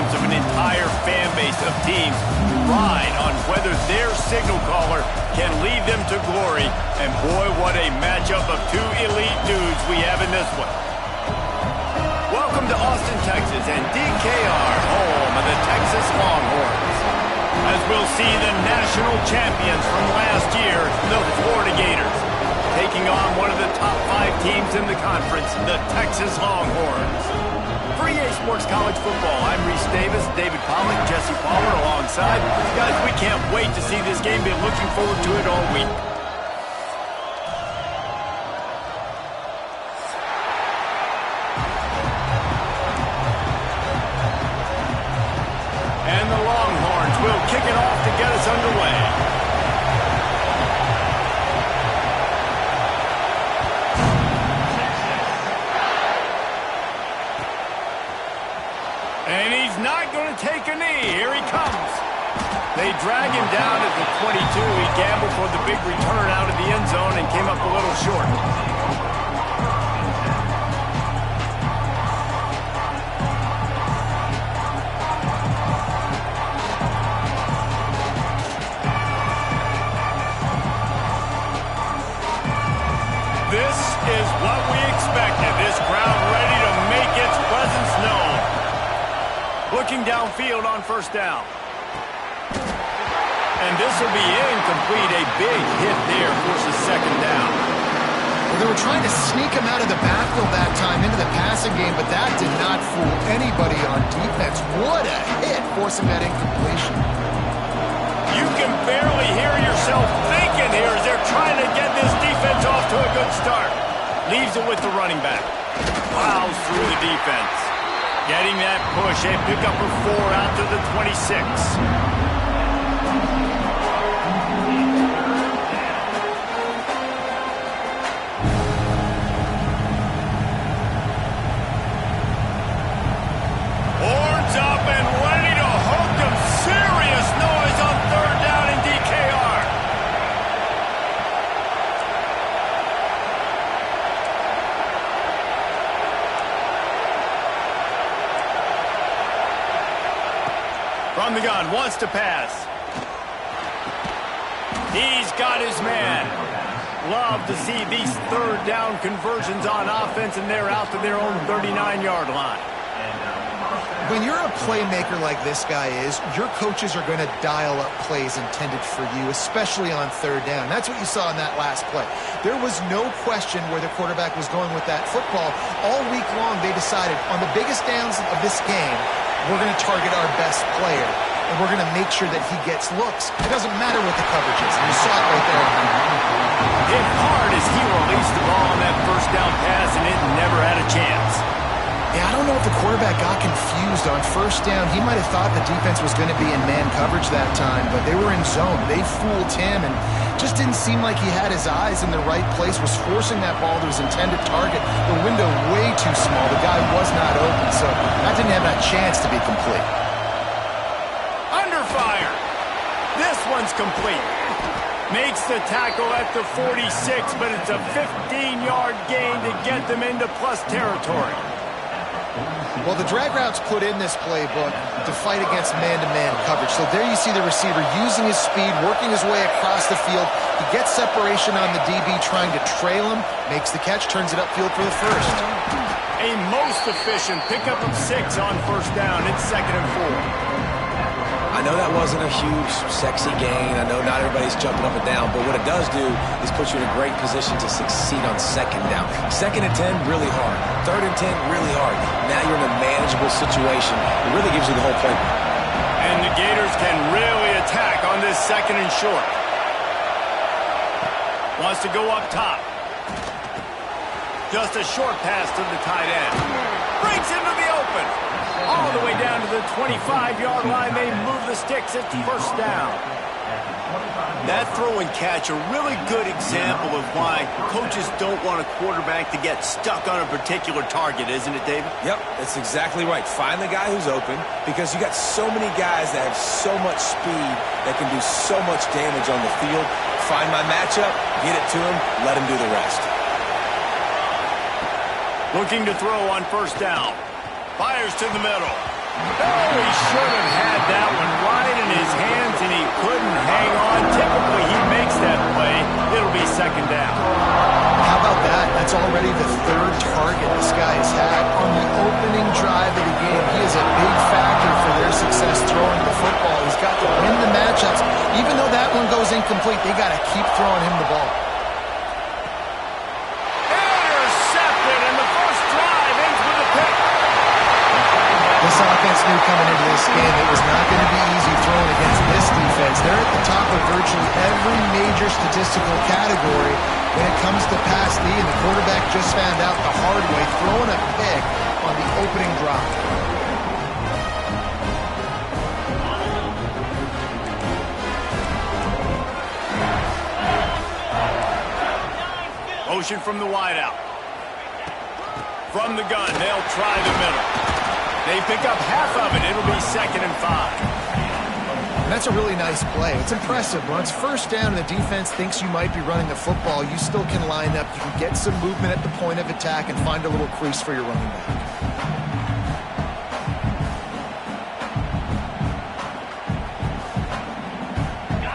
minds of an entire fan base of teams ride on whether their signal caller can lead them to glory. And boy, what a matchup of two elite dudes we have in this one. Welcome to Austin, Texas, and DKR, home of the Texas Longhorns. As we'll see the national champions from last year, the Florida Gators, taking on one of the top 5 teams in the conference, the Texas Longhorns. For EA Sports College Football, I'm Reese Davis, David Pollack, Jesse Palmer alongside. Guys, we can't wait to see this game. Been looking forward to it all week. And the Longhorns will kick it off to get us underway. And he's not going to take a knee. Here he comes. They drag him down at the 22. He gambled for the big return out of the end zone and came up a little short. This is what we expected. This crowd ready to make its presence known. Looking downfield on first down. And this will be incomplete. A big hit there forces second down. Well, they were trying to sneak him out of the backfield that time into the passing game, but that did not fool anybody on defense. What a hit, forcing that incompletion. You can barely hear yourself thinking here as they're trying to get this defense off to a good start. Leaves it with the running back. Plows through the defense. Getting that push, a pickup of 4 out to the 26. Horns up and ready to hook them. Serious noise on third down in DKR. From the gun, wants to pass. He's got his man. Love to see these third down conversions on offense, and they're out to their own 39-yard line. When you're a playmaker like this guy is, your coaches are going to dial up plays intended for you, especially on third down. That's what you saw in that last play. There was no question where the quarterback was going with that football. All week long, they decided on the biggest downs of this game, we're going to target our best player, and we're going to make sure that he gets looks. It doesn't matter what the coverage is. You saw it right there. Hit hard as he released the ball on that first down pass, and it never had a chance. Yeah, I don't know if the quarterback got confused on first down. He might have thought the defense was going to be in man coverage that time, but they were in zone. They fooled him, and just didn't seem like he had his eyes in the right place, was forcing that ball to his intended target. The window way too small. The guy was not open, so that didn't have that chance to be complete. Under fire. This one's complete. Makes the tackle at the 46, but it's a 15-yard gain to get them into plus territory. Well, the drag routes put in this playbook to fight against man-to-man coverage. So there you see the receiver using his speed, working his way across the field. He gets separation on the DB trying to trail him, makes the catch, turns it upfield for the first. A most efficient pickup of 6 on first down. It's 2nd and 4. I know that wasn't a huge, sexy gain. I know not everybody's jumping up and down, but what it does do is put you in a great position to succeed on 2nd down. 2nd and 10, really hard. 3rd and 10, really hard. Now you're in a manageable situation. It really gives you the whole playbook. And the Gators can really attack on this 2nd and short. Wants to go up top. Just a short pass to the tight end. Breaks into the open. All the way down to the 25-yard line. They move the sticks at first down. That throw and catch, a really good example of why coaches don't want a quarterback to get stuck on a particular target, isn't it, David? Yep, that's exactly right. Find the guy who's open, because you got so many guys that have so much speed that can do so much damage on the field. Find my matchup, get it to him, let him do the rest. Looking to throw on first down. Fires to the middle. Oh, he should have had that one right in his hands, and he couldn't hang on. Typically, he makes that play. It'll be second down. How about that? That's already the third target this guy has had on the opening drive of the game. He is a big factor for their success throwing the football. He's got to win the matchups. Even though that one goes incomplete, they got to keep throwing him the ball. Intercepted, and the first drive ends with a pick. This offense knew coming into this game it was not going to be easy throwing against this defense. They're at the top of virtually every major statistical category when it comes to pass D, and the quarterback just found out the hard way, throwing a pick on the opening drive. Motion from the wideout. From the gun, they'll try the middle. They pick up half of it. It'll be 2nd and 5. And that's a really nice play. It's impressive. When it's first down and the defense thinks you might be running the football, you still can line up. You can get some movement at the point of attack and find a little crease for your running back.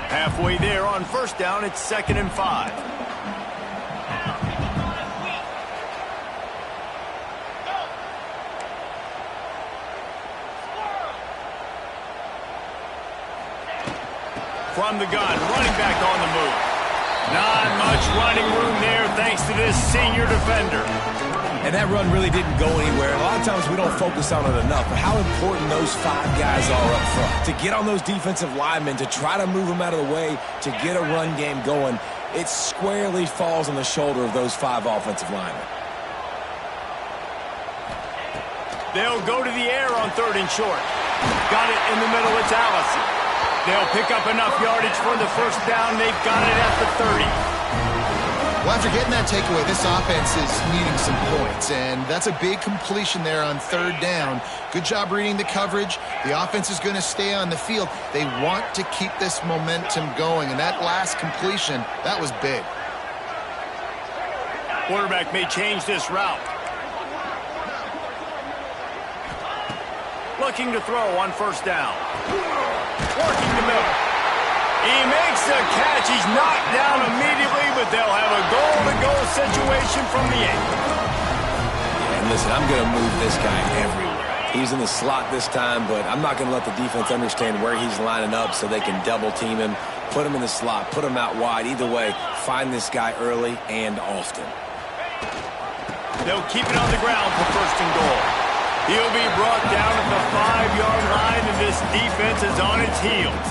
Halfway there on first down, it's 2nd and 5. From the gun, running back on the move. Not much running room there thanks to this senior defender. And that run really didn't go anywhere. A lot of times we don't focus on it enough, but how important those 5 guys are up front. To get on those defensive linemen, to try to move them out of the way, to get a run game going, it squarely falls on the shoulder of those 5 offensive linemen. They'll go to the air on 3rd and short. Got it in the middle, it's Allison. They'll pick up enough yardage for the first down. They've got it at the 30. Well, after getting that takeaway, this offense is needing some points, and that's a big completion there on 3rd down. Good job reading the coverage. The offense is going to stay on the field. They want to keep this momentum going, and that last completion, that was big. Quarterback may change this route. Looking to throw on first down. Working the middle. He makes the catch. He's knocked down immediately, but they'll have a goal-to-goal situation from the 8. And listen, I'm going to move this guy everywhere. He's in the slot this time, but I'm not going to let the defense understand where he's lining up so they can double-team him, put him in the slot, put him out wide. Either way, find this guy early and often. They'll keep it on the ground for 1st and goal. He'll be brought down at the 5-yard line, and this defense is on its heels.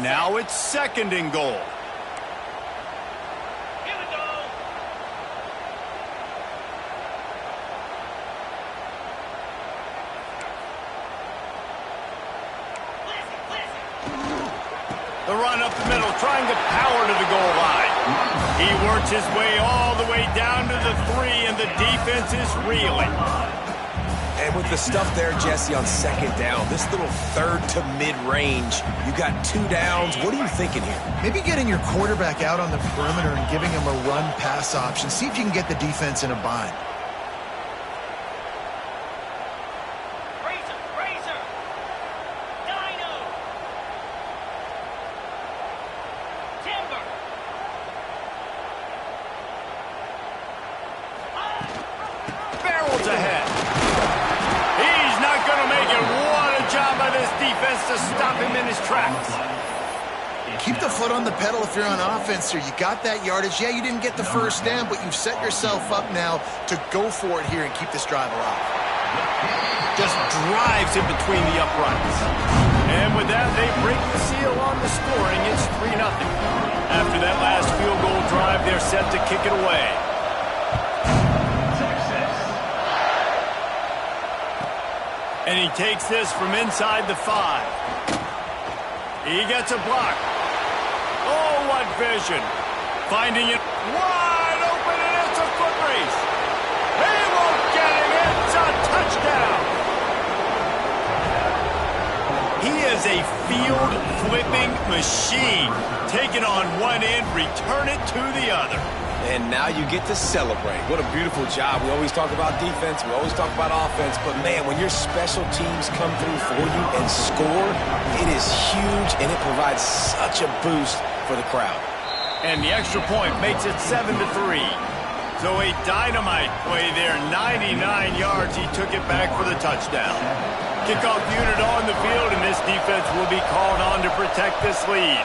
Now it's 2nd and goal. The run up the middle, trying to power to the goal line. He works his way all the way down to the 3, and the defense is reeling. And with the stuff there, Jesse, on 2nd down, this little 3rd to mid-range, you got 2 downs. What are you thinking here? Maybe getting your quarterback out on the perimeter and giving him a run-pass option. See if you can get the defense in a bind. To stop him in his tracks. Keep the foot on the pedal if you're on offense here. You got that yardage. Yeah, you didn't get the first down, but you've set yourself up now to go for it here and keep this drive alive. Just drives in between the uprights. And with that, they break the seal on the scoring. It's 3-0. After that last field goal drive, they're set to kick it away. And he takes this from inside the 5. He gets a block. Oh, what vision. Finding it wide open, and it's a foot race. He won't get it. It's a touchdown. He is a field-flipping machine. Take it on one end, return it to the other. And now you get to celebrate. What a beautiful job. We always talk about defense. We always talk about offense. But, man, when your special teams come through for you and score, it is huge, and it provides such a boost for the crowd. And the extra point makes it 7-3. So a dynamite play there. 99 yards. He took it back for the touchdown. Kickoff unit on the field, and this defense will be called on to protect this lead.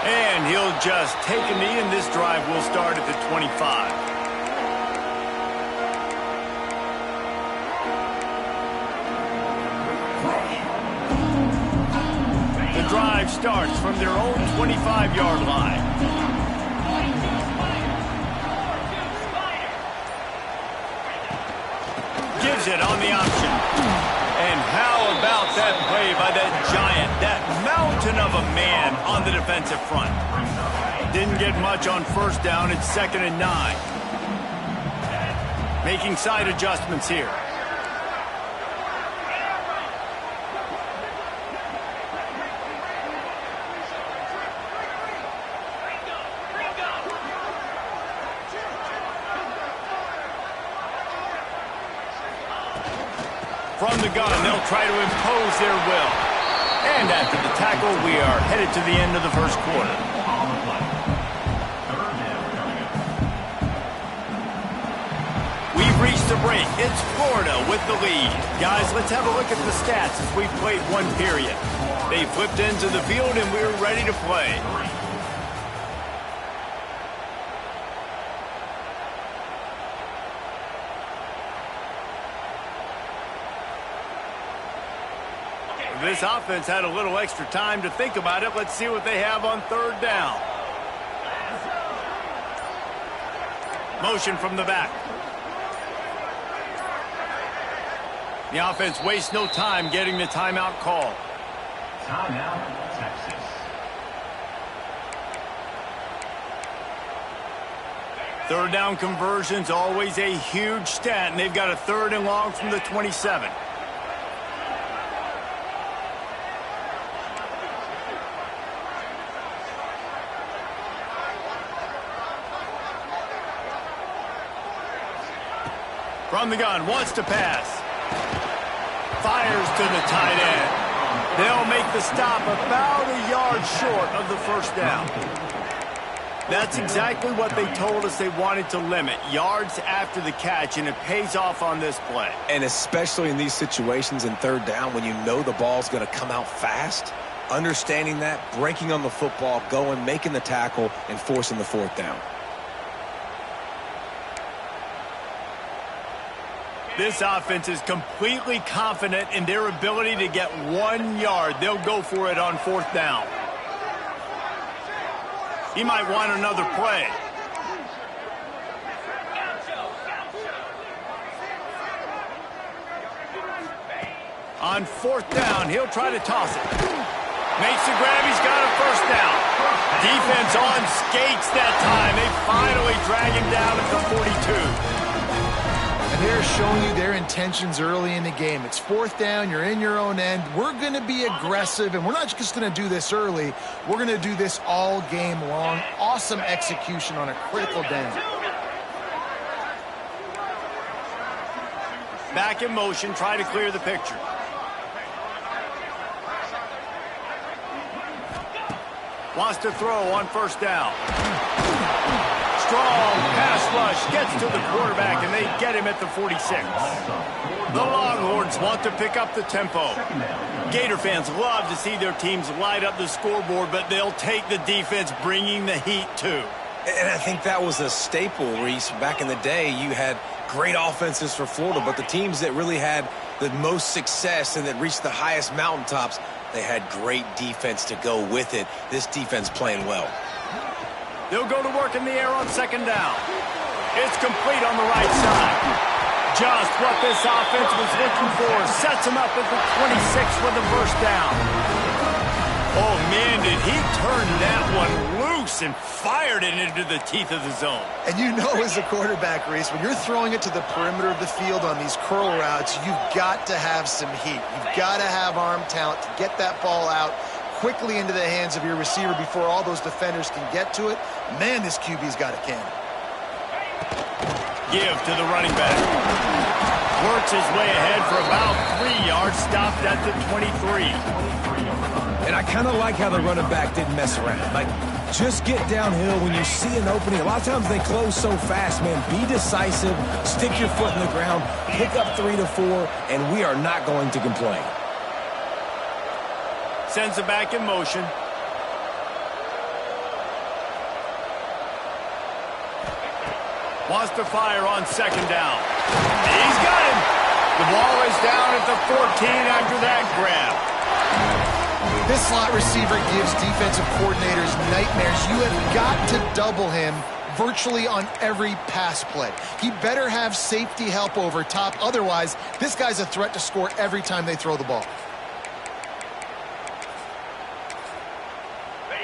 And he'll just take a knee, and this drive will start at the 25. The drive starts from their own 25-yard line. Gives it on the option. And how about that play by that giant, that mountain of a man on the defensive front? Didn't get much on first down. It's 2nd and 9. Making side adjustments here. From the gun, they'll try to impose their will. And after the tackle, we are headed to the end of the first quarter. We've reached the break. It's Florida with the lead. Guys, let's have a look at the stats as we've played one period. They flipped into the field, and we're ready to play. This offense had a little extra time to think about it. Let's see what they have on 3rd down. Motion from the back. The offense wastes no time getting the timeout call. Timeout, Texas. Third down conversions, always a huge stat, and they've got a 3rd and long from the 27. From the gun, wants to pass. Fires to the tight end. They'll make the stop about a yard short of the first down. That's exactly what they told us they wanted to limit. Yards after the catch, and it pays off on this play. And especially in these situations in 3rd down when you know the ball's going to come out fast, understanding that, breaking on the football, going, making the tackle, and forcing the 4th down. This offense is completely confident in their ability to get 1 yard. They'll go for it on 4th down. He might want another play. On 4th down, he'll try to toss it. Makes the grab. He's got a 1st down. Defense on skates that time. They finally drag him down at the 42. And they're showing you their intentions early in the game. It's 4th down. You're in your own end. We're going to be aggressive, and we're not just going to do this early. We're going to do this all game long. Awesome execution on a critical down. Back in motion. Try to clear the picture. Wants to throw on 1st down. Strong pass rush gets to the quarterback, and they get him at the 46. The Longhorns want to pick up the tempo. Gator fans love to see their teams light up the scoreboard, but they'll take the defense bringing the heat too. And I think that was a staple, Reese. Back in the day, you had great offenses for Florida, but the teams that really had the most success and that reached the highest mountaintops, they had great defense to go with it. This defense playing well. They'll go to work in the air on 2nd down. It's complete on the right side. Just what this offense was looking for. Sets him up at the 26 for the 1st down. Oh, man, did he turn that one loose. loose and fired it into the teeth of the zone. And you know as a quarterback, Reese, when you're throwing it to the perimeter of the field on these curl routes, you've got to have some heat. You've got to have arm talent to get that ball out quickly into the hands of your receiver before all those defenders can get to it. Man, this QB's got a cannon. Give to the running back. Works his way ahead for about 3 yards, stopped at the 23. And I kind of like how the running back didn't mess around. Like, just get downhill when you see an opening. A lot of times they close so fast, man. Be decisive, stick your foot in the ground, pick up 3 to 4, and we are not going to complain. Sends it back in motion. Wants to fire on second down. He's got him. The ball is down at the 14 after that grab. This slot receiver gives defensive coordinators nightmares. You have got to double him virtually on every pass play. He better have safety help over top. Otherwise, this guy's a threat to score every time they throw the ball.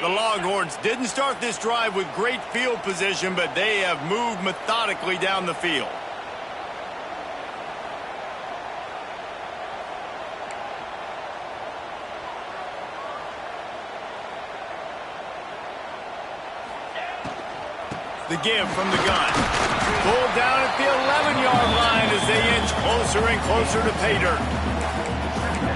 The Longhorns didn't start this drive with great field position, but they have moved methodically down the field. The give from the gun. Pulled down at the 11-yard line as they inch closer and closer to pay dirt.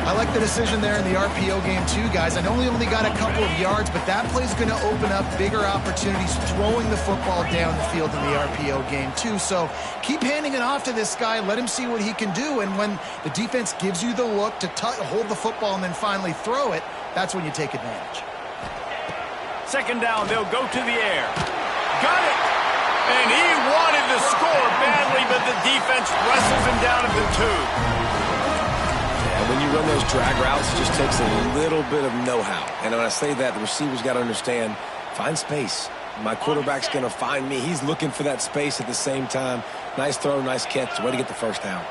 I like the decision there in the RPO game too, guys. I know we only got a couple of yards, but that play's going to open up bigger opportunities throwing the football down the field in the RPO game too. So keep handing it off to this guy. Let him see what he can do. And when the defense gives you the look to hold the football and then finally throw it, that's when you take advantage. Second down, they'll go to the air. Got it! And he wanted to score badly, but the defense wrestles him down at the 2. And when you run those drag routes, it just takes a little bit of know-how. And when I say that, the receiver's got to understand, find space. My quarterback's going to find me. He's looking for that space at the same time. Nice throw, nice catch. Way to get the first down.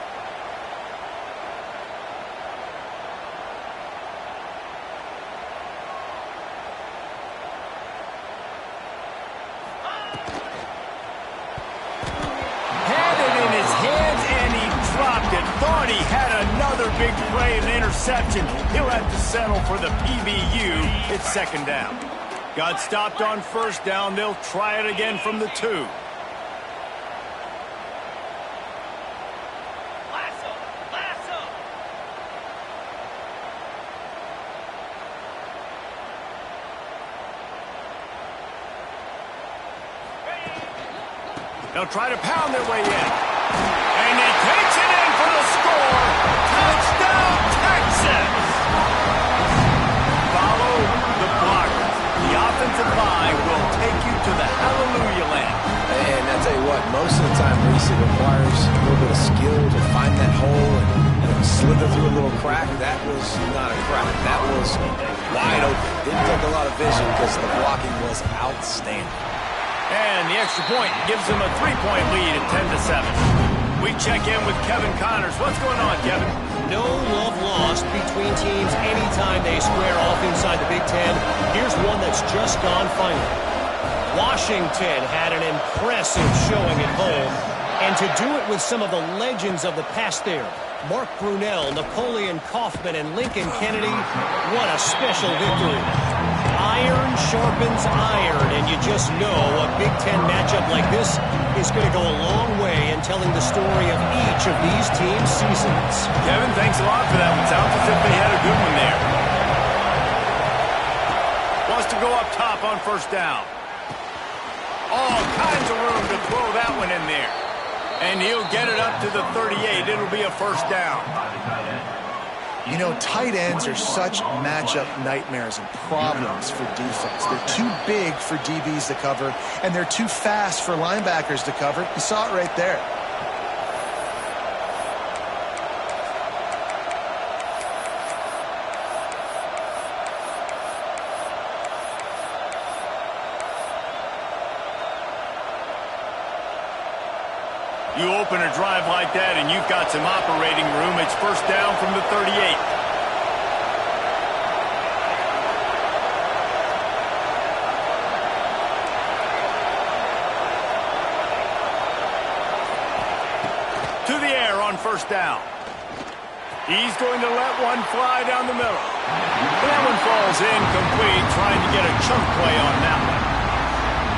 Big play and interception. He'll have to settle for the PBU. It's second down. Got stopped on first down. They'll try it again from the 2. They'll try to pound their way in. And he takes it in for the score. Touchdown, Texas! Follow the blocker. The offensive line will take you to the hallelujah land. And I tell you what, most of the time, Reese, it requires a little bit of skill to find that hole and slither through a little crack. That was not a crack. That was wide open. Didn't take a lot of vision because the blocking was outstanding. And the extra point gives them a 3-point lead at 10-7. We check in with Kevin Connors. What's going on, Kevin? No love lost between teams anytime they square off inside the Big Ten. Here's one that's just gone final. Washington had an impressive showing at home, and to do it with some of the legends of the past there, Mark Brunell, Napoleon Kaufman, and Lincoln Kennedy, what a special victory. Iron sharpens iron, and you just know a Big Ten matchup like this is going to go a long way in telling the story of each of these teams' seasons. Kevin, thanks a lot for that one. Sounds as if they had a good one there. Wants to go up top on first down. All kinds of room to throw that one in there. And he'll get it up to the 38. It'll be a first down. You know, tight ends are such matchup nightmares and problems for defense. They're too big for DBs to cover, and they're too fast for linebackers to cover. You saw it right there. You open a drive like that and you've got some operating room. It's first down from the 38. first down. He's going to let one fly down the middle. That one falls incomplete, trying to get a chunk play on that one.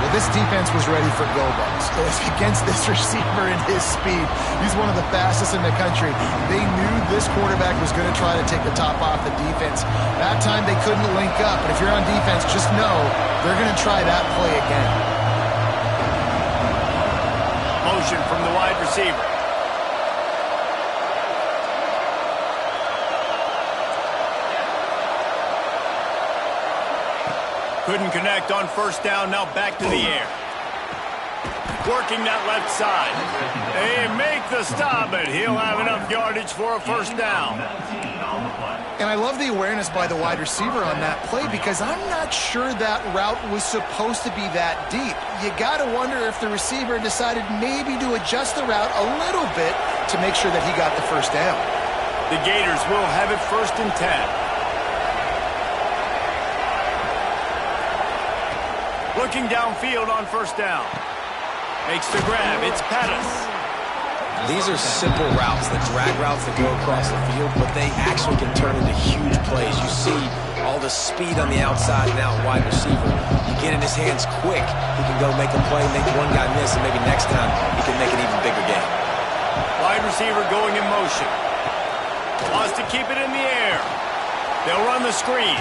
Well, this defense was ready for go balls. Against this receiver and his speed, he's one of the fastest in the country. They knew this quarterback was going to try to take the top off the defense. That time they couldn't link up, but if you're on defense, just know they're going to try that play again. Motion from the wide receiver. Couldn't connect on first down, now back to the air. Working that left side. They make the stop, but he'll have enough yardage for a first down. And I love the awareness by the wide receiver on that play because I'm not sure that route was supposed to be that deep. You got to wonder if the receiver decided maybe to adjust the route a little bit to make sure that he got the first down. The Gators will have it 1st and 10. Looking downfield on first down. Makes the grab. It's Pettis. These are simple routes, the drag routes that go across the field, but they actually can turn into huge plays. You see all the speed on the outside and out wide receiver. You get in his hands quick, he can go make a play, make one guy miss, and maybe next time he can make an even bigger game. Wide receiver going in motion. Wants to keep it in the air. They'll run the screen.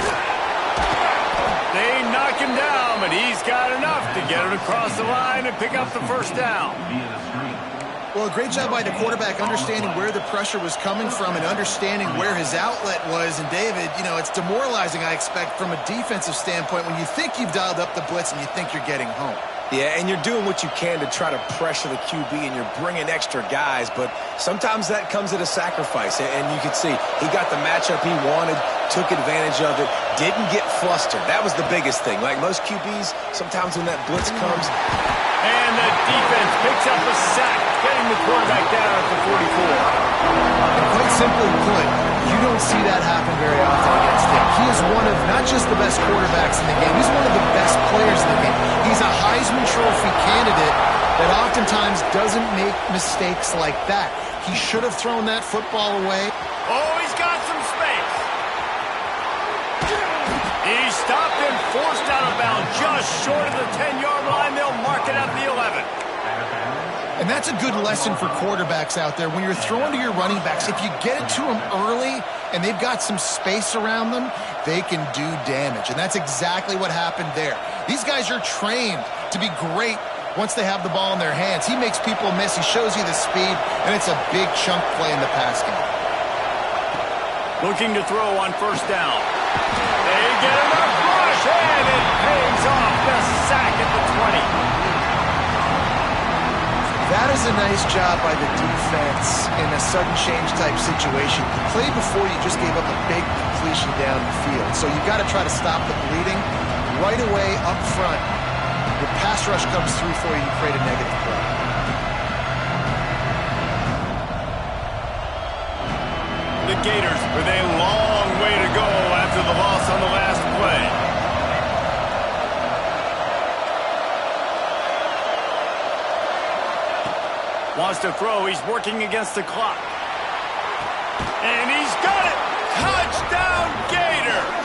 They knock him down, but he's got enough to get it across the line and pick up the first down. Well, great job by the quarterback understanding where the pressure was coming from and understanding where his outlet was. And, David, you know, it's demoralizing, I expect, from a defensive standpoint when you think you've dialed up the blitz and you think you're getting home. Yeah, and you're doing what you can to try to pressure the QB, and you're bringing extra guys, but sometimes that comes at a sacrifice. And you can see he got the matchup he wanted, took advantage of it, didn't get flustered. That was the biggest thing. Like most QBs, sometimes when that blitz comes. And the defense picks up a sack, getting the quarterback down at the 44. And quite simply put, you don't see that happen very often against him. He is one of not just the best quarterbacks in the game, he's one of the best players in the game. He's a Heisman Trophy candidate that oftentimes doesn't make mistakes like that. He should have thrown that football away. Oh, he's got some space. He's stopped and forced out of bounds just short of the 10-yard line. They'll mark it at the 11. And that's a good lesson for quarterbacks out there. When you're throwing to your running backs, if you get it to them early and they've got some space around them, they can do damage. And that's exactly what happened there. These guys are trained to be great once they have the ball in their hands. He makes people miss. He shows you the speed, and it's a big chunk play in the pass game. Looking to throw on first down. They get enough rush, and it pays off. The sack at the 20. That is a nice job by the defense in a sudden change type situation. The play before you just gave up a big completion down the field. So you've got to try to stop the bleeding right away up front. The pass rush comes through for you, you create a negative play. The Gators with a long way to go after the loss on the last play. Wants to throw. He's working against the clock. And he's got it. Touchdown, Gators.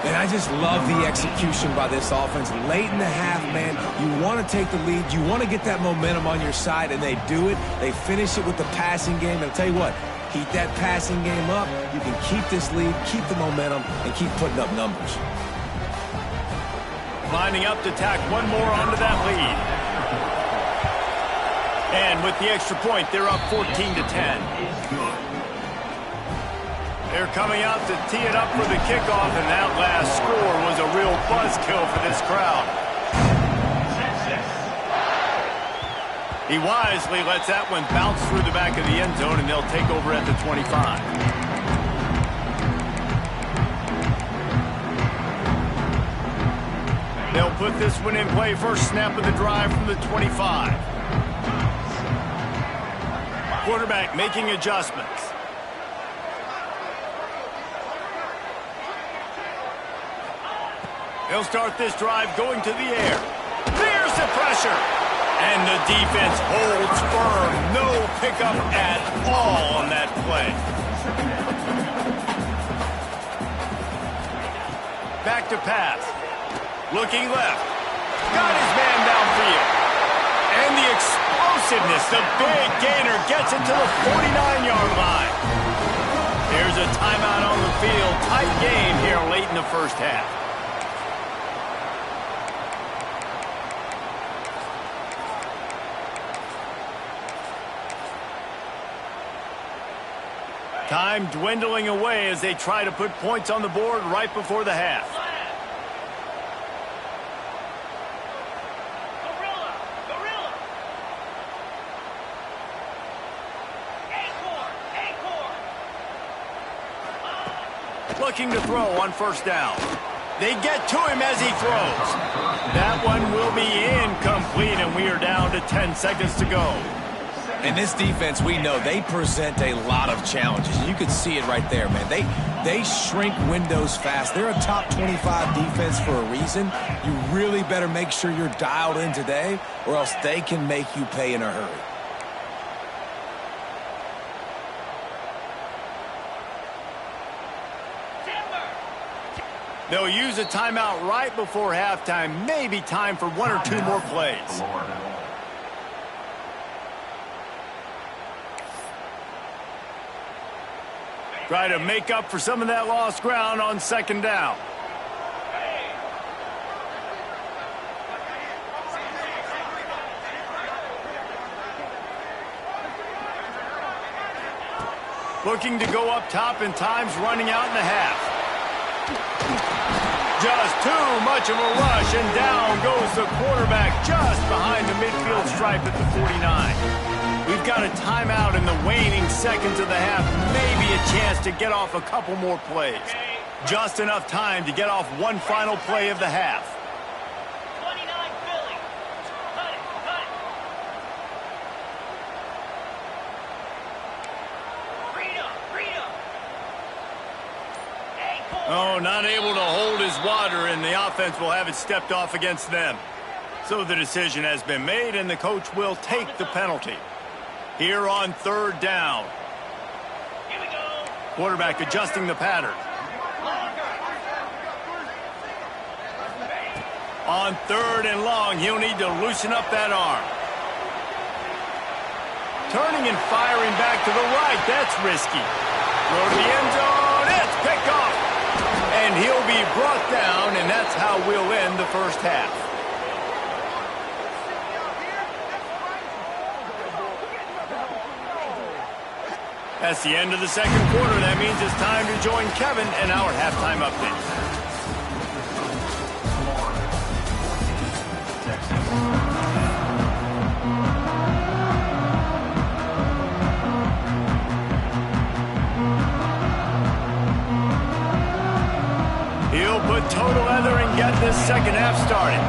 And I just love the execution by this offense. Late in the half, man, you want to take the lead. You want to get that momentum on your side, and they do it. They finish it with the passing game. And I'll tell you what, keep that passing game up. You can keep this lead, keep the momentum, and keep putting up numbers. Lining up to tack one more onto that lead. And with the extra point, they're up 14-10. They're coming out to tee it up for the kickoff, and that last score was a real buzzkill for this crowd. He wisely lets that one bounce through the back of the end zone, and they'll take over at the 25. They'll put this one in play first snap of the drive from the 25. Quarterback making adjustments. He'll start this drive going to the air. There's the pressure. And the defense holds firm. No pickup at all on that play. Back to pass. Looking left. Got his man downfield. And the explosiveness, the big gainer gets him to the 49-yard line. Here's a timeout on the field. Tight game here late in the first half. Time dwindling away as they try to put points on the board right before the half. Looking to throw on first down. They get to him as he throws. That one will be incomplete, and we are down to 10 seconds to go. And this defense, we know, they present a lot of challenges. You can see it right there, man. They shrink windows fast. They're a top 25 defense for a reason. You really better make sure you're dialed in today, or else they can make you pay in a hurry. They'll use a timeout right before halftime. Maybe time for one or two more plays. Try to make up for some of that lost ground on second down. Looking to go up top, and time's running out in the half. Just too much of a rush, and down goes the quarterback just behind the midfield stripe at the 49. We've got a timeout in the waning seconds of the half. Maybe a chance to get off a couple more plays. Just enough time to get off one final play of the half. 29 Philly. Cut it, cut it. Freedom, freedom. Oh, not able to hold his water, and the offense will have it stepped off against them. So the decision has been made, and the coach will take the penalty. Here on third down. Here we go. Quarterback adjusting the pattern. On third and long, he'll need to loosen up that arm. Turning and firing back to the right. That's risky. Throw to the end zone. It's picked off. And he'll be brought down, and that's how we'll end the first half. That's the end of the second quarter. That means it's time to join Kevin in our halftime update. He'll put total leather and get this second half started.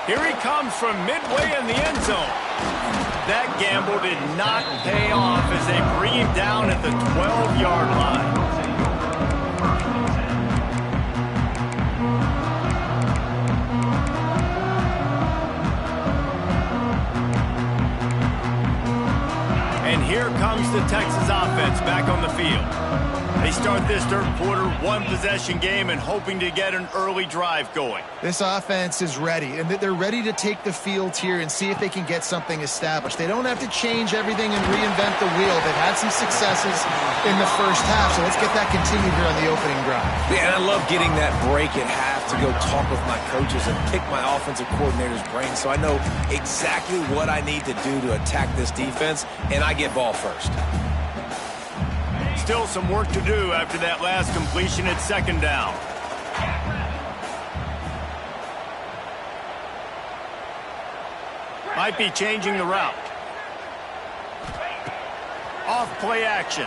Here he comes from midway in the end zone. That gamble did not pay off as they bring him down at the 12-yard line. And here comes the Texas offense back on the field. They start this third quarter, one-possession game, and hoping to get an early drive going. This offense is ready, and they're ready to take the field here and see if they can get something established. They don't have to change everything and reinvent the wheel. They've had some successes in the first half, so let's get that continued here on the opening drive. Yeah, and I love getting that break at half to go talk with my coaches and pick my offensive coordinator's brain so I know exactly what I need to do to attack this defense, and I get ball first. Still some work to do after that last completion at second down. Might be changing the route. Off play action.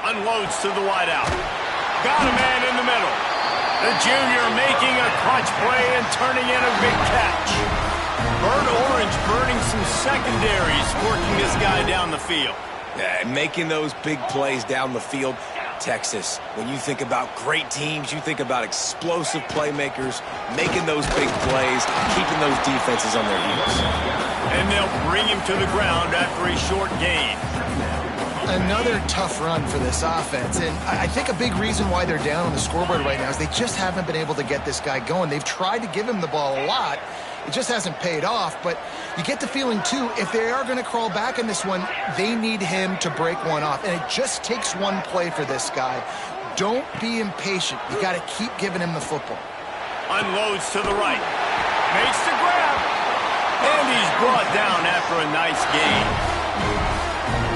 Unloads to the wideout. Got a man in the middle. The junior making a clutch play and turning in a big catch. Burnt Orange burning some secondaries, working this guy down the field. Yeah, making those big plays down the field Texas. When you think about great teams, you think about explosive playmakers, making those big plays, keeping those defenses on their heels. And they'll bring him to the ground after a short gain. Another tough run for this offense, and I think a big reason why they're down on the scoreboard right now is they just haven't been able to get this guy going. They've tried to give him the ball a lot. It just hasn't paid off, but you get the feeling, too, if they are going to crawl back in this one, they need him to break one off, and it just takes one play for this guy. Don't be impatient. You got to keep giving him the football. Unloads to the right. Makes the grab. And he's brought down after a nice gain.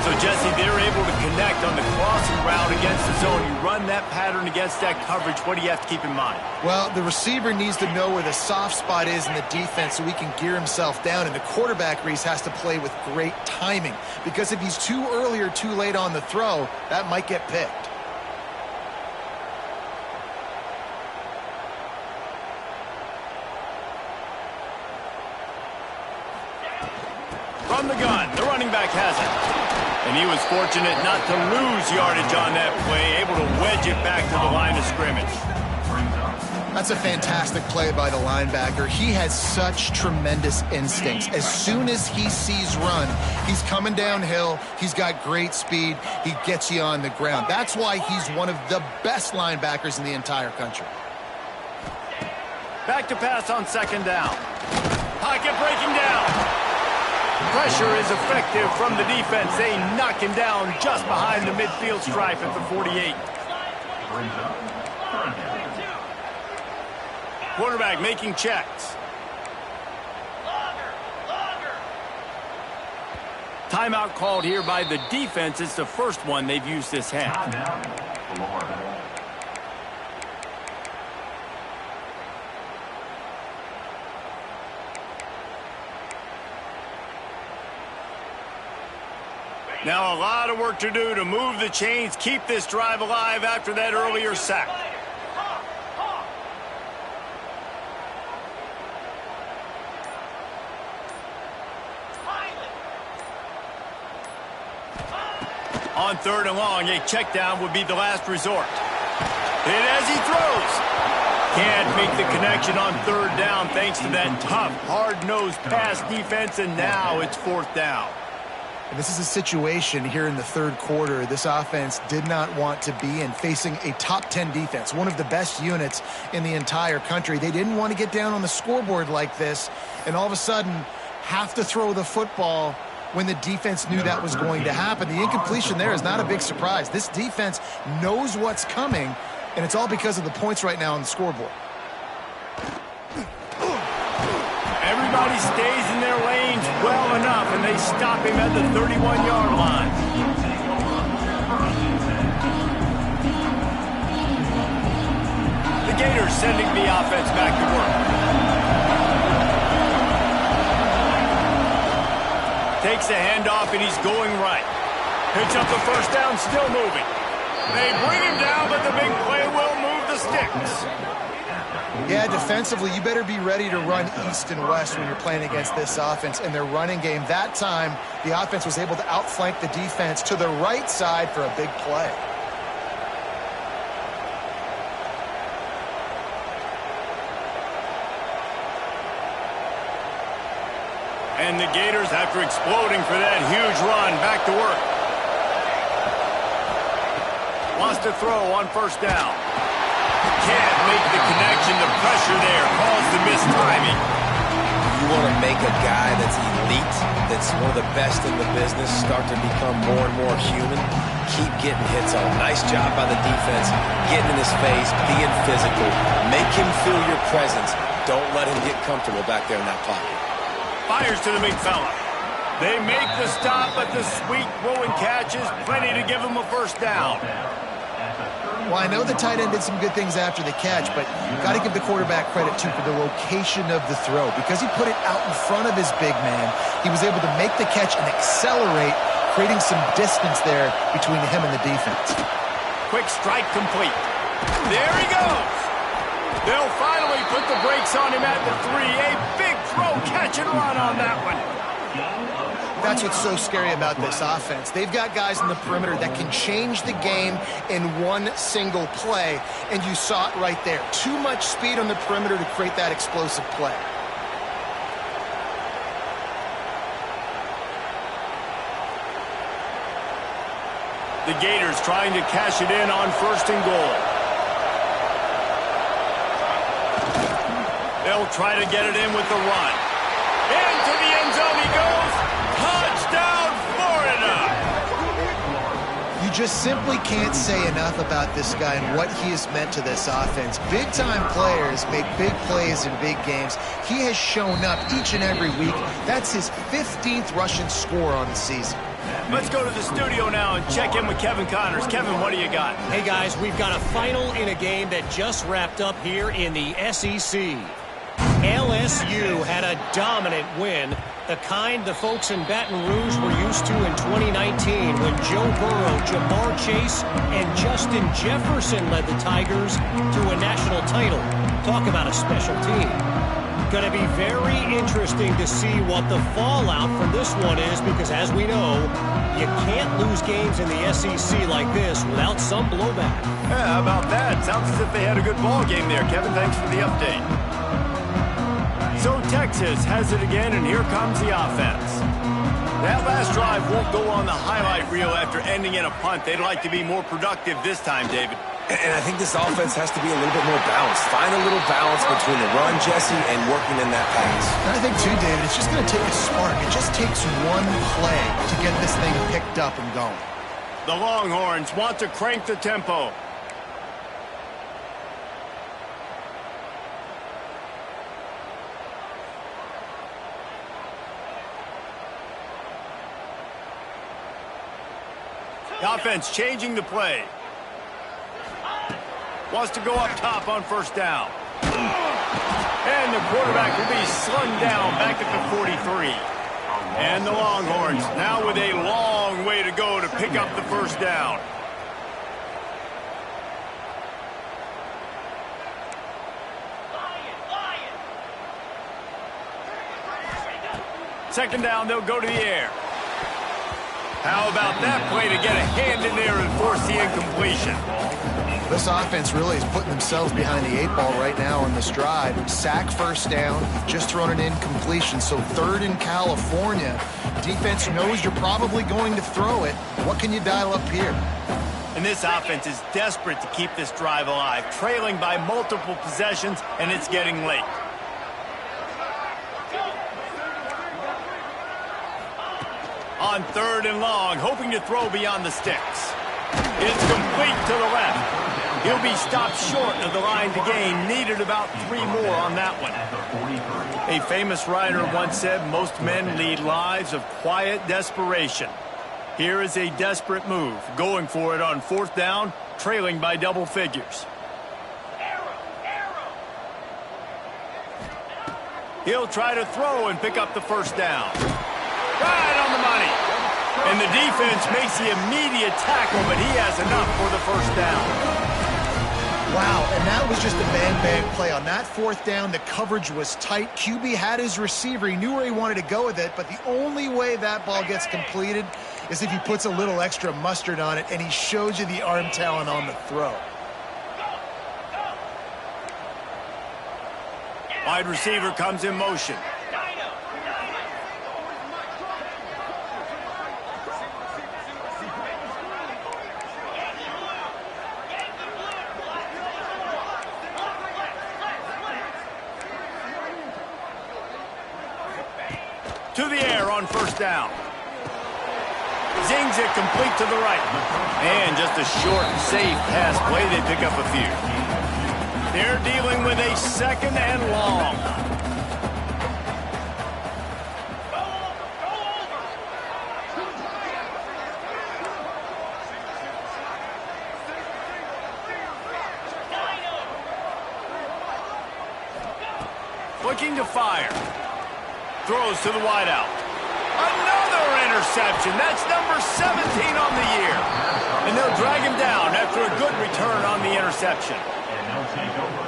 So, Jesse, they're able to connect on the crossing route against the zone. You run that pattern against that coverage. What do you have to keep in mind? Well, the receiver needs to know where the soft spot is in the defense so he can gear himself down. And the quarterback, Reese, has to play with great timing. Because if he's too early or too late on the throw, that might get picked. From the gun, the running back has it. And he was fortunate not to lose yardage on that play, able to wedge it back to the line of scrimmage. That's a fantastic play by the linebacker. He has such tremendous instincts. As soon as he sees run, he's coming downhill. He's got great speed. He gets you on the ground. That's why he's one of the best linebackers in the entire country. Back to pass on second down. Pocket breaking down. Pressure is effective from the defense. They knock him down just behind the midfield stripe at the 48. Quarterback making checks. Timeout called here by the defense. It's the first one they've used this half. Now a lot of work to do to move the chains, keep this drive alive after that earlier sack. On third and long, a check down would be the last resort. Hit as he throws. Can't make the connection on third down thanks to that tough, hard-nosed pass defense, and now it's fourth down. And this is a situation here in the third quarter this offense did not want to be in, facing a top 10 defense, one of the best units in the entire country. They didn't want to get down on the scoreboard like this and all of a sudden have to throw the football when the defense knew that was going to happen. The incompletion there is not a big surprise. This defense knows what's coming, and it's all because of the points right now on the scoreboard. Everybody stays in their lanes well enough, and they stop him at the 31-yard line. The Gators sending the offense back to work. Takes the handoff, and he's going right. Picks up the first down, still moving. They bring him down, but the big play will move the sticks. Yeah, defensively, you better be ready to run east and west when you're playing against this offense and their running game. That time, the offense was able to outflank the defense to the right side for a big play. And the Gators, after exploding for that huge run, back to work. Wants to throw on first down. Can't make the connection. The pressure there caused the missed timing. You want to make a guy that's elite, that's one of the best in the business, start to become more and more human. Keep getting hits on him. Nice job by the defense, getting in his face, being physical. Make him feel your presence. Don't let him get comfortable back there in that pocket. Fires to the big fella. They make the stop, but the sweet rolling catch is plenty to give him a first down. Well, I know the tight end did some good things after the catch, but you've got to give the quarterback credit, too, for the location of the throw. Because he put it out in front of his big man, he was able to make the catch and accelerate, creating some distance there between him and the defense. Quick strike complete. There he goes. They'll finally put the brakes on him at the 3. A big throw, catch and run on that one. That's what's so scary about this offense. They've got guys in the perimeter that can change the game in one single play, and you saw it right there. Too much speed on the perimeter to create that explosive play. The Gators trying to cash it in on 1st and goal. They'll try to get it in with the run. Into the end zone he goes. Touchdown, Florida! You just simply can't say enough about this guy and what he has meant to this offense. Big-time players make big plays in big games. He has shown up each and every week. That's his 15th rushing score on the season. Let's go to the studio now and check in with Kevin Connors. Kevin, what do you got? Hey, guys, we've got a final in a game that just wrapped up here in the SEC. LSU had a dominant win, the kind the folks in Baton Rouge were used to in 2019 when Joe Burrow, Jamar Chase, and Justin Jefferson led the Tigers to a national title. Talk about a special team. Going to be very interesting to see what the fallout from this one is, because as we know, you can't lose games in the SEC like this without some blowback. Yeah, how about that? Sounds as if they had a good ball game there. Kevin, thanks for the update. So Texas has it again, and here comes the offense. That last drive won't go on the highlight reel after ending in a punt. They'd like to be more productive this time, David. And I think this offense has to be a little bit more balanced. Find a little balance between the run, Jesse, and working in that pass. And I think, too, David, it's just going to take a spark. It just takes one play to get this thing picked up and going. The Longhorns want to crank the tempo. The offense changing the play. Wants to go up top on 1st down. And the quarterback will be slung down back at the 43. And the Longhorns now with a long way to go to pick up the 1st down. Second down, they'll go to the air. How about that play to get a hand in there and force the incompletion? This offense really is putting themselves behind the 8 ball right now on this drive. Sack 1st down, just thrown an incompletion. So 3rd in California. Defense knows you're probably going to throw it. What can you dial up here? And this offense is desperate to keep this drive alive, trailing by multiple possessions, and it's getting late. On 3rd and long, hoping to throw beyond the sticks. It's complete to the left. He'll be stopped short of the line to gain. Needed about 3 more on that one. A famous writer once said, most men lead lives of quiet desperation. Here is a desperate move, going for it on 4th down, trailing by double figures. He'll try to throw and pick up the 1st down. Right on the money. And the defense makes the immediate tackle, but he has enough for the 1st down. Wow, and that was just a bang-bang play. On that 4th down, the coverage was tight. QB had his receiver. He knew where he wanted to go with it, but the only way that ball gets completed is if he puts a little extra mustard on it, and he shows you the arm talent on the throw. Wide receiver comes in motion. To the air on 1st down. Zings it complete to the right. And just a short, safe pass play. They pick up a few. They're dealing with a 2nd and long. Looking to fire. Throws to the wideout. Another interception. That's number 17 on the year. And they'll drag him down after a good return on the interception.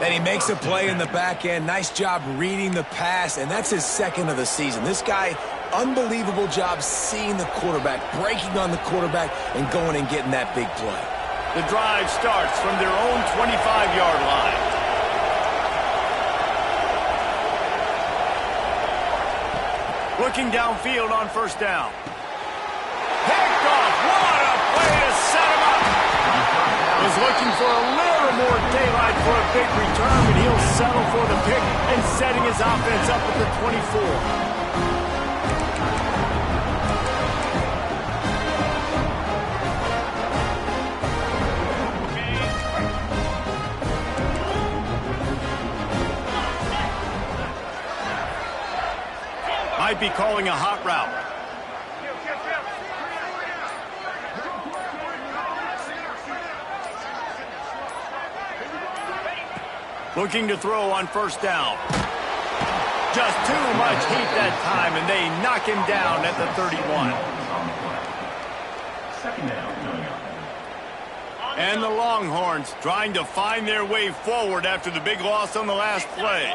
And he makes a play in the back end. Nice job reading the pass, and that's his 2nd of the season. This guy Unbelievable job seeing the quarterback, breaking on the quarterback, and going and getting that big play. The drive starts from their own 25-yard line. Looking downfield on first down. Picked off. What a play to set him up. Was looking for a little more daylight for a big return, but he'll settle for the pick and setting his offense up at the 24. Might be calling a hot route. Looking to throw on first down. Just too much heat that time, and they knock him down at the 31. And the Longhorns trying to find their way forward after the big loss on the last play.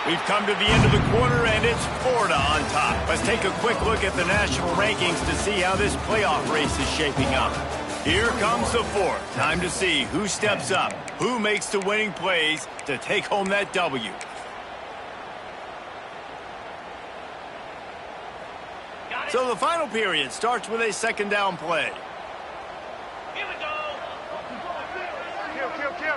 We've come to the end of the quarter, and it's Florida on top. Let's take a quick look at the national rankings to see how this playoff race is shaping up. Here comes the fourth. Time to see who steps up, who makes the winning plays to take home that W. So the final period starts with a second down play. Here we go. Kill.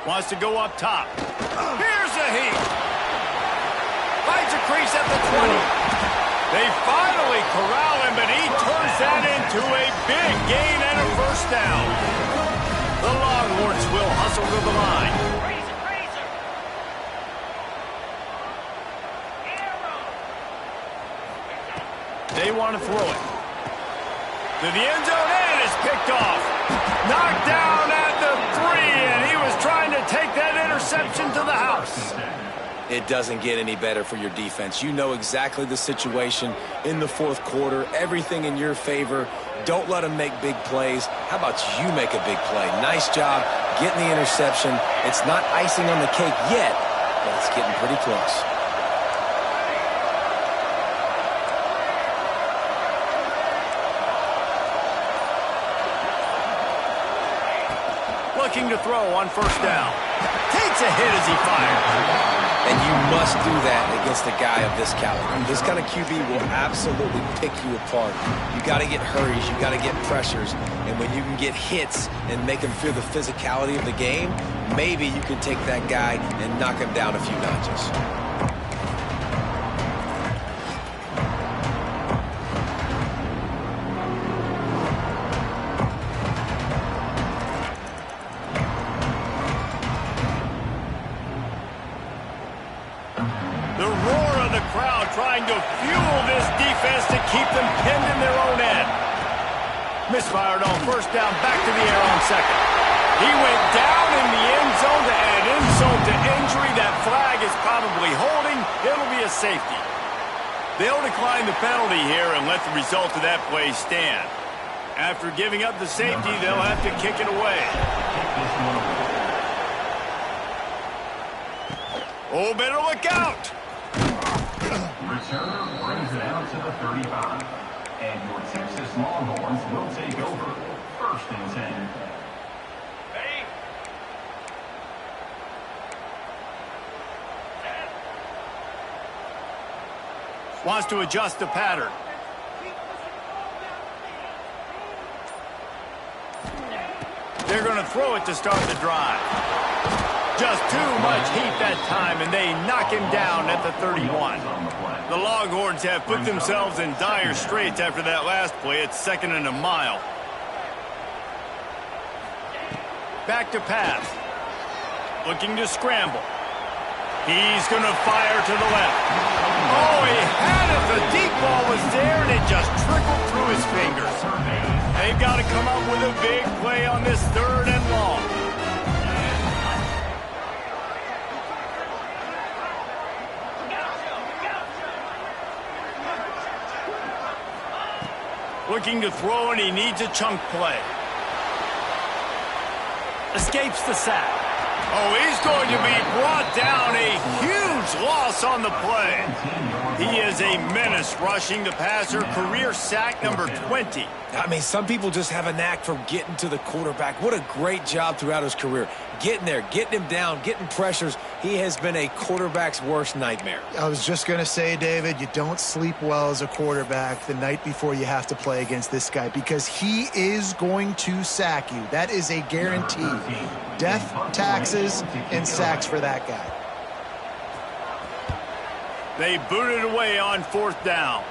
Wants to go up top. Here's a heat. Finds a crease at the 20. They finally corral him, but he turns that into a big gain and a first down. The Longhorns will hustle to the line. They want to throw it. To the end zone, and it's picked off. Knocked down at the 3, and he was trying to take that interception to the house. It doesn't get any better for your defense. You know exactly the situation in the fourth quarter, everything in your favor. Don't let them make big plays. How about you make a big play? Nice job getting the interception. It's not icing on the cake yet, but it's getting pretty close. Looking to throw on first down. Takes a hit as he fires. And you must do that against a guy of this caliber. This kind of QB will absolutely pick you apart. You got to get hurries. You got to get pressures. And when you can get hits and make him feel the physicality of the game, maybe you can take that guy and knock him down a few notches. Trying to fuel this defense to keep them pinned in their own end. Misfired on first down, back to the air on second. He went down in the end zone to add insult to injury. That flag is probably holding. It'll be a safety. They'll decline the penalty here and let the result of that play stand. After giving up the safety, they'll have to kick it away. Oh, better look out! Returner brings it out to the 35. And your Texas Longhorns will take over. 1st and 10. Ready? Wants to adjust the pattern. They're going to throw it to start the drive. Just too much heat that time, and they knock him down at the 31. The Longhorns have put themselves in dire straits after that last play. It's 2nd and a mile. Back to pass. Looking to scramble. He's going to fire to the left. Oh, he had it. The deep ball was there, and it just trickled through his fingers. They've got to come up with a big play on this 3rd and long. Looking to throw, and he needs a chunk play. Escapes the sack. Oh, he's going to be brought down. A huge loss on the play. He is a menace rushing the passer. Career sack number 20. I mean, some people just have a knack for getting to the quarterback. What a great job throughout his career. Getting there, getting him down, getting pressures. He has been a quarterback's worst nightmare. I was just going to say, David, you don't sleep well as a quarterback the night before you have to play against this guy because he is going to sack you. That is a guarantee. Death, taxes, and sacks for that guy. They booted away on 4th down.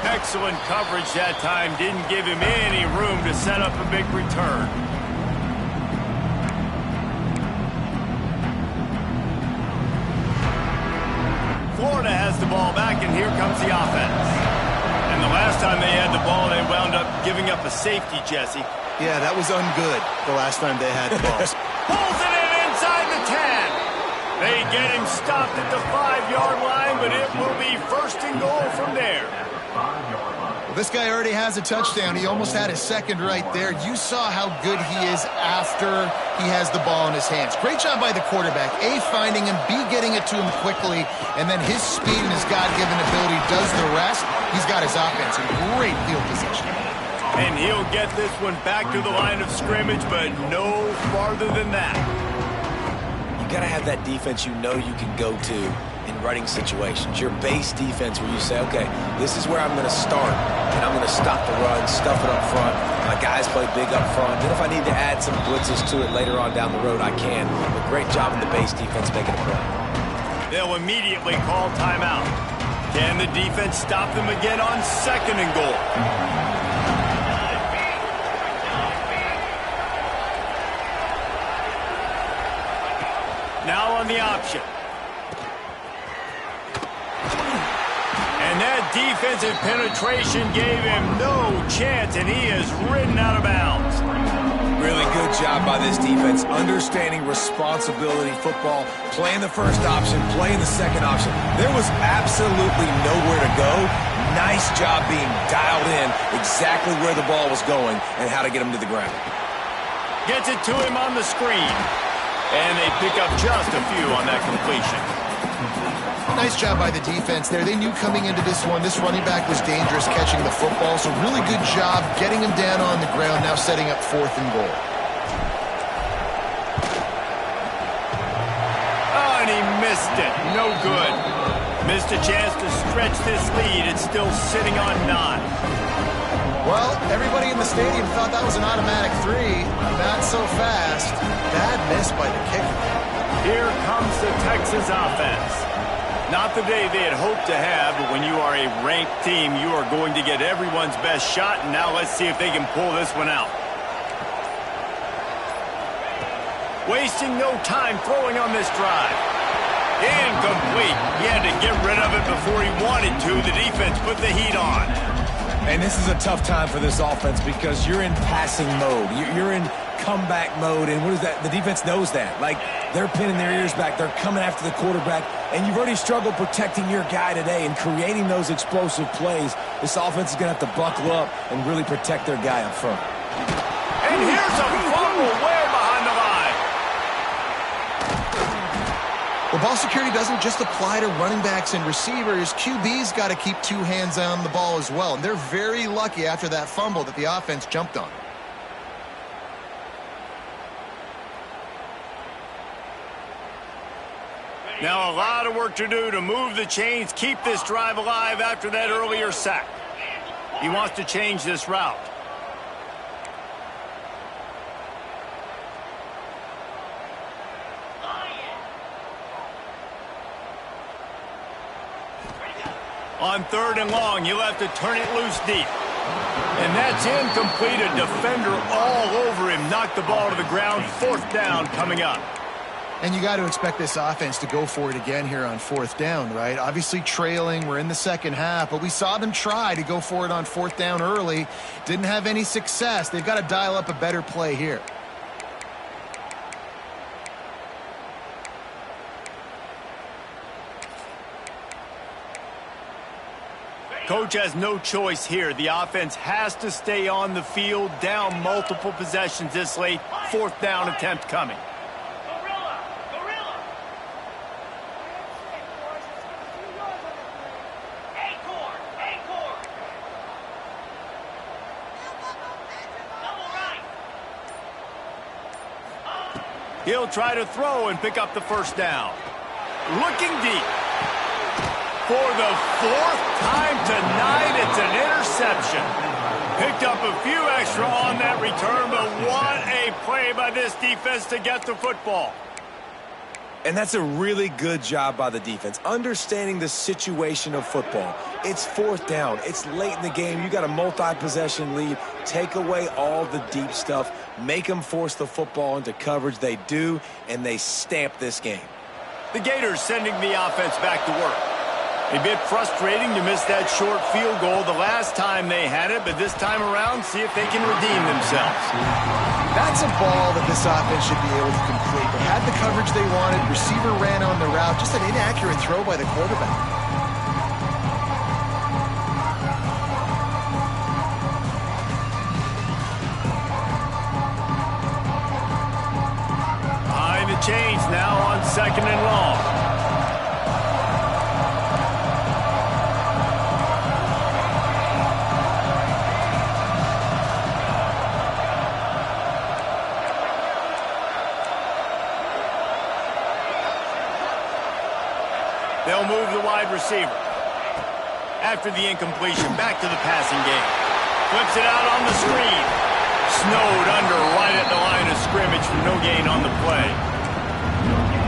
Excellent coverage that time. Didn't give him any room to set up a big return. Florida has the ball back, and here comes the offense. And the last time they had the ball, they wound up giving up a safety, Jesse. Yeah, that was ungood the last time they had the ball. Pulls it in inside the 10. They get him stopped at the 5-yard line, but it will be 1st and goal from there. Well, this guy already has a touchdown. He almost had his second right there. You saw how good he is after he has the ball in his hands. Great job by the quarterback. A, finding him, B, getting it to him quickly, and then his speed and his God-given ability does the rest. He's got his offense in great field position. And he'll get this one back to the line of scrimmage, but no farther than that. You got to have that defense you know you can go to in running situations. Your base defense where you say, okay, this is where I'm going to start, and I'm going to stop the run, stuff it up front. My guys play big up front. Then if I need to add some blitzes to it later on down the road, I can. But great job in the base defense making a play. They'll immediately call timeout. Can the defense stop them again on 2nd and goal? Now on the option. And that defensive penetration gave him no chance, and he is ridden out of bounds. Really good job by this defense, understanding responsibility football, playing the first option, playing the second option. There was absolutely nowhere to go. Nice job being dialed in exactly where the ball was going and how to get him to the ground. Gets it to him on the screen. And they pick up just a few on that completion. Nice job by the defense there. They knew coming into this one, this running back was dangerous catching the football, so really good job getting him down on the ground, now setting up 4th and goal. Oh, and he missed it. No good. Missed a chance to stretch this lead. It's still sitting on 9. Well, everybody in the stadium thought that was an automatic 3. Not so fast. Bad miss by the kicker. Here comes the Texas offense. Not the day they had hoped to have, but when you are a ranked team, you are going to get everyone's best shot, and now let's see if they can pull this one out. Wasting no time throwing on this drive. Incomplete. He had to get rid of it before he wanted to. The defense put the heat on. And this is a tough time for this offense because you're in passing mode. You're in comeback mode, and what is that? The defense knows that. Like, they're pinning their ears back. They're coming after the quarterback, and you've already struggled protecting your guy today and creating those explosive plays. This offense is going to have to buckle up and really protect their guy up front. And here's a fumble way behind the line. Well, ball security doesn't just apply to running backs and receivers. QB's got to keep 2 hands on the ball as well. And they're very lucky after that fumble that the offense jumped on. Now a lot of work to do to move the chains, keep this drive alive after that earlier sack. He wants to change this route. On 3rd and long, he'll have to turn it loose deep. And that's incomplete. A defender all over him. Knocked the ball to the ground. 4th down coming up. And you got to expect this offense to go for it again here on 4th down, right? Obviously trailing. We're in the second half, but we saw them try to go for it on 4th down early. Didn't have any success. They've got to dial up a better play here. Coach has no choice here. The offense has to stay on the field, down multiple possessions this late. 4th down attempt coming. Gorilla! Gorilla! Acorn! Acorn! Double right! He'll try to throw and pick up the 1st down. Looking deep. For the 4th time tonight, it's an interception. Picked up a few extra on that return, but what a play by this defense to get the football. And that's a really good job by the defense, understanding the situation of football. It's 4th down. It's late in the game. You got a multi-possession lead. Take away all the deep stuff. Make them force the football into coverage. They do, and they stamp this game. The Gators sending the offense back to work. A bit frustrating to miss that short field goal the last time they had it, but this time around, see if they can redeem themselves. That's a ball that this offense should be able to complete. They had the coverage they wanted. Receiver ran on the route. Just an inaccurate throw by the quarterback. Behind the chains now on 2nd and long. They'll move the wide receiver. After the incompletion, back to the passing game. Flips it out on the screen. Snowed under right at the line of scrimmage for no gain on the play.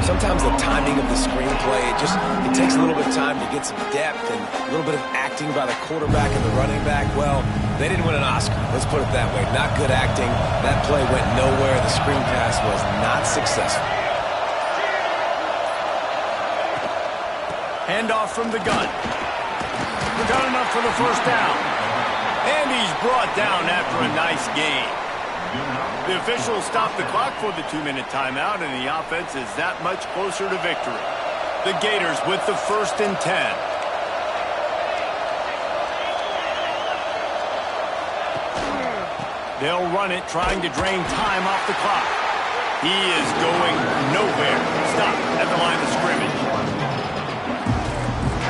Sometimes the timing of the screenplay, it takes a little bit of time to get some depth and a little bit of acting by the quarterback and the running back. Well, they didn't win an Oscar. Let's put it that way. Not good acting. That play went nowhere. The screen pass was not successful. Handoff from the gun. We're got enough for the 1st down. And he's brought down after a nice gain. The officials stopped the clock for the 2-minute timeout, and the offense is that much closer to victory. The Gators with the 1st and 10. They'll run it, trying to drain time off the clock. He is going nowhere. Stop at the line of scrimmage.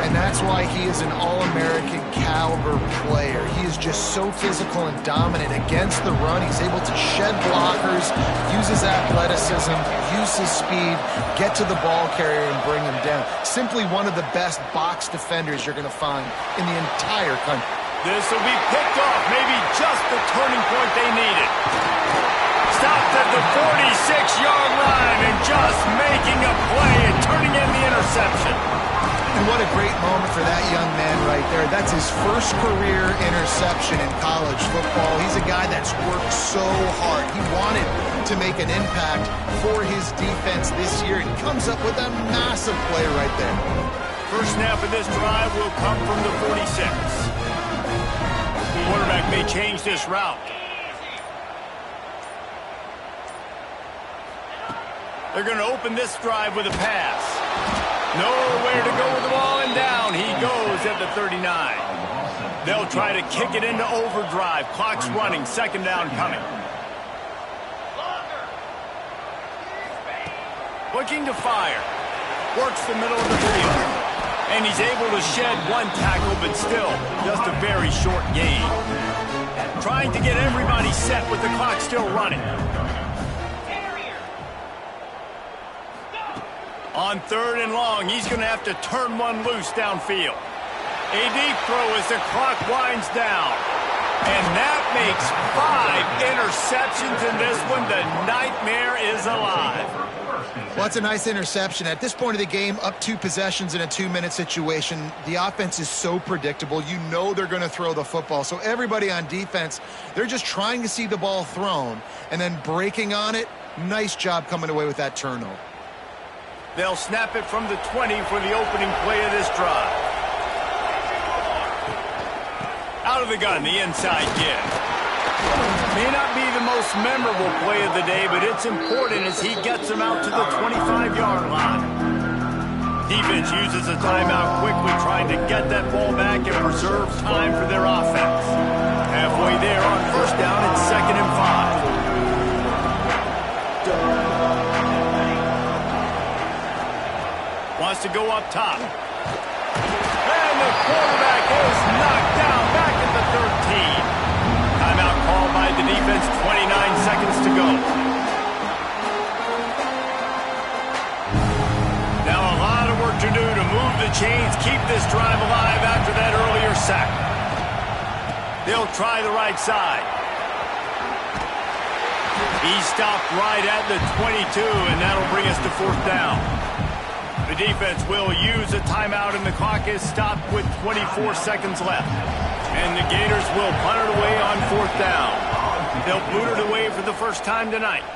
And that's why he is an all-American caliber player. He is just so physical and dominant against the run. He's able to shed blockers, use his athleticism, use his speed, get to the ball carrier and bring him down. Simply one of the best box defenders you're going to find in the entire country. This will be picked off, maybe just the turning point they needed. Stopped at the 46-yard line and just making a play and turning in the interception. And what a great moment for that young man right there. That's his first career interception in college football. He's a guy that's worked so hard. He wanted to make an impact for his defense this year, and he comes up with a massive play right there. First snap of this drive will come from the 46. The quarterback may change this route. They're going to open this drive with a pass. Nowhere to go with the ball, and down he goes at the 39. They'll try to kick it into overdrive. Clock's running. 2nd down coming. Looking to fire. Works the middle of the field. And he's able to shed one tackle, but still just a very short gain. Trying to get everybody set with the clock still running. On 3rd and long, he's going to have to turn one loose downfield. A deep throw as the clock winds down. And that makes 5 interceptions in this one. The nightmare is alive. Well, it's a nice interception. At this point of the game, up 2 possessions in a 2-minute situation, the offense is so predictable. You know they're going to throw the football. So everybody on defense, they're just trying to see the ball thrown and then breaking on it. Nice job coming away with that turnover. They'll snap it from the 20 for the opening play of this drive. Out of the gun, the inside give. May not be the most memorable play of the day, but it's important as he gets him out to the 25-yard line. Defense uses a timeout quickly, trying trying to get that ball back and preserve time for their offense. Halfway there on first down, it's 2nd and 5. Wants to go up top. And the quarterback is knocked down back at the 13. Timeout called by the defense, 29 seconds to go. Now a lot of work to do to move the chains, keep this drive alive after that earlier sack. They'll try the right side. He stopped right at the 22, and that'll bring us to 4th down. The defense will use a timeout, and the clock is stopped with 24 seconds left. And the Gators will punt it away on 4th down. They'll boot it away for the first time tonight.